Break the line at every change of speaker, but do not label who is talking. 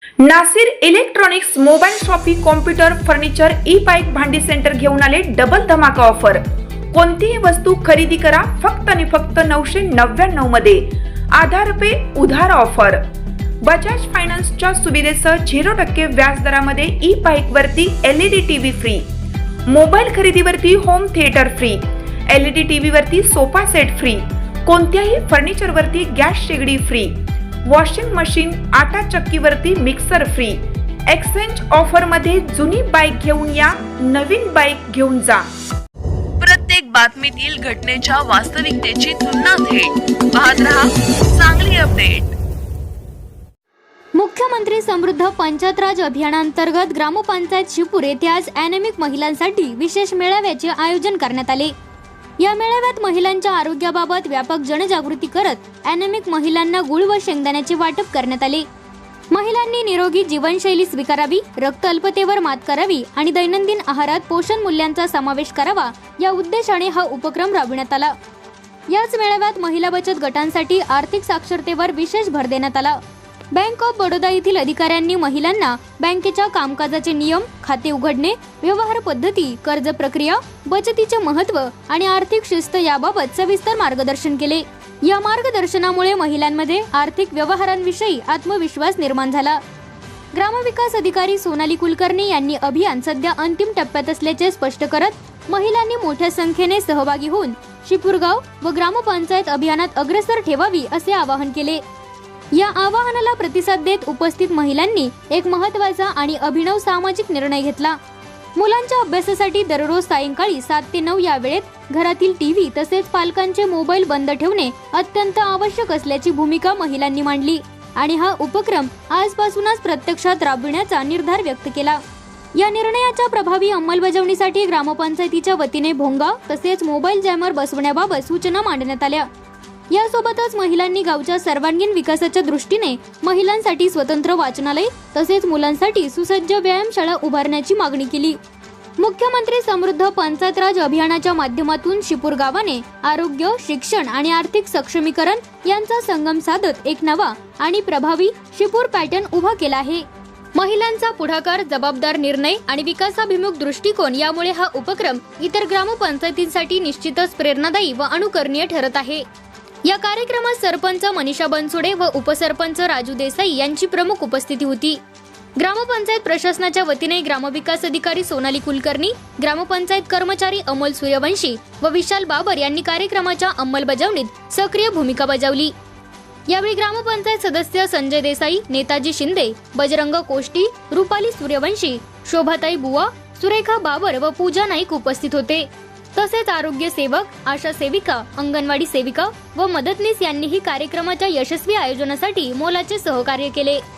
Nasir electronics mobile shoppe computer furniture e bike भांडी centre घेऊन आले डबल धमाका ऑफर। कोणतीही वस्तू खरेदी करा फक्त आणि फक्त 999 मध्ये। आधार पे उधार ऑफर। बजाज फायनान्सच्या सुविधेसह 0% व्याज दरामध्ये ई बाईक वरती LED टीव्ही फ्री, मोबाईल खरेदीवरती home theatre free, LED TV वरती सोफा सेट फ्री, कोणत्याही फर्निचर वरती गॅस शेगडी फ्री, वॉशिंग मशीन आटा चक्कीवरती मिक्सर फ्री। एक्सचेंज ऑफर मध्ये जुनी बाईक घेऊन या, नवीन बाईक घेऊन जा।
प्रत्येक बातमीतील घटनेच्या वास्तविकतेची तुलना थेट पाहत रहा चांगली अपडेट।
मुख्यमंत्री समृद्ध पंचायत राज अभियानांतर्गत ग्रामपंचायत शिपूर येथे आज ॲनेमिक महिलांसाठी विशेष मेळाव्याचे आयोजन करण्यात आले। या मेळाव्यात महिलांच्या आरोग्याबाबत व्यापक जनजागृती करत ॲनेमिक महिलांना गुळ व शेंगदाण्याचे वाटप करण्यात आले। महिलांनी निरोगी जीवनशैली स्वीकारावी, रक्त अल्पतेवर मात करावी आणि दैनंदिन आहारात पोषण मूल्यांचा समावेश करावा या उद्देशाने हा उपक्रम राबविण्यात आला। याच मेळाव्यात महिला बचत गटांसाठी आर्थिक साक्षरतेवर विशेष भर देण्यात आला। बँक ऑफ बडोदा येथील अधिकाऱ्यांनी महिलांना बँकेच्या कामकाजाचे नियम, खाते उघडणे, व्यवहार पद्धती, कर्ज प्रक्रिया, बचतीचे महत्त्व आणि आर्थिक शिस्त याबाबत सविस्तर मार्गदर्शन केले। या मार्गदर्शनामुळे महिलांमध्ये आर्थिक व्यवहारांविषयी आत्मविश्वास निर्माण झाला। ग्रामविकास अधिकारी सोनाली कुलकर्णी यांनी अभियान सध्या अंतिम टप्प्यात असल्याचे स्पष्ट करत महिलांनी मोठ्या संख्येने सहभागी होऊन शिपूरगाव व ग्रामपंचायत अभियानात अग्रेसर ठेवावी असे आवाहन केले। या आवाहनाला प्रतिसाद देत उपस्थित महिलांनी एक महत्त्वाचा आणि अभिनव सामाजिक निर्णय घेतला। मुलांच्या अभ्यासासाठी दररोज सायंकाळी 7 ते 9 या वेळेत घरातील टीव्ही तसेच पालकांचे मोबाईल बंद ठेवणे अत्यंत आवश्यक असल्याची भूमिका महिलांनी मांडली आणि हा उपक्रम आजपासूनच प्रत्यक्षात राबविण्याचा निर्धार व्यक्त केला। या निर्णयाच्या प्रभावी अंमलबजावणीसाठी ग्रामपंचायतीच्या वतीने भोंगा तसेच मोबाईल जॅमर बसवण्याबाबत सूचना मांडण्यात आल्या। यासोबतच महिलांनी गावच्या सर्वांगीण विकासाच्या दृष्टीने महिलांसाठी स्वतंत्र वाचनालय तसेच मुलांसाठी सुसज्ज व्यायामशाळा उभारण्याची मागणी केली। मुख्यमंत्री समृद्ध पंचायत राज अभियानाच्या माध्यमातून शिपूर गावाने आरोग्य, शिक्षण आणि आर्थिक सक्षमीकरण यांचा संगम साधत एक नवा आणि प्रभावी शिपूर पॅटर्न उभा केला आहे। महिलांचा पुढाकार, जबाबदार निर्णय आणि विकासाभिमुख दृष्टिकोन यामुळे हा उपक्रम इतर ग्रामपंचायतींसाठी निश्चितच प्रेरणादायी व अनुकरणीय ठरत आहे। या कार्यक्रमात सरपंच मनीषा बनसोडे व उपसरपंच राजू देसाई यांची प्रमुख उपस्थिती होती। ग्रामपंचायत प्रशासनाच्या वतीने ग्रामविकास अधिकारी सोनाली कुलकर्णी, ग्रामपंचायत कर्मचारी अमोल सूर्यवंशी व विशाल बाबर यांनी कार्यक्रमाच्या अंमलबजावणीत सक्रिय भूमिका बजावली। यावेळी ग्रामपंचायत सदस्य संजय देसाई, नेताजी शिंदे, बजरंग कोष्टी, रुपाली सूर्यवंशी, शोभाताई बुवा, सुरेखा बाबर व पूजा नाईक उपस्थित होते। तसेच आरोग्य सेवक, आशा सेविका, अंगणवाडी सेविका व मदतनीस यांनीही कार्यक्रमाच्या यशस्वी आयोजनासाठी मोलाचे सहकार्य केले।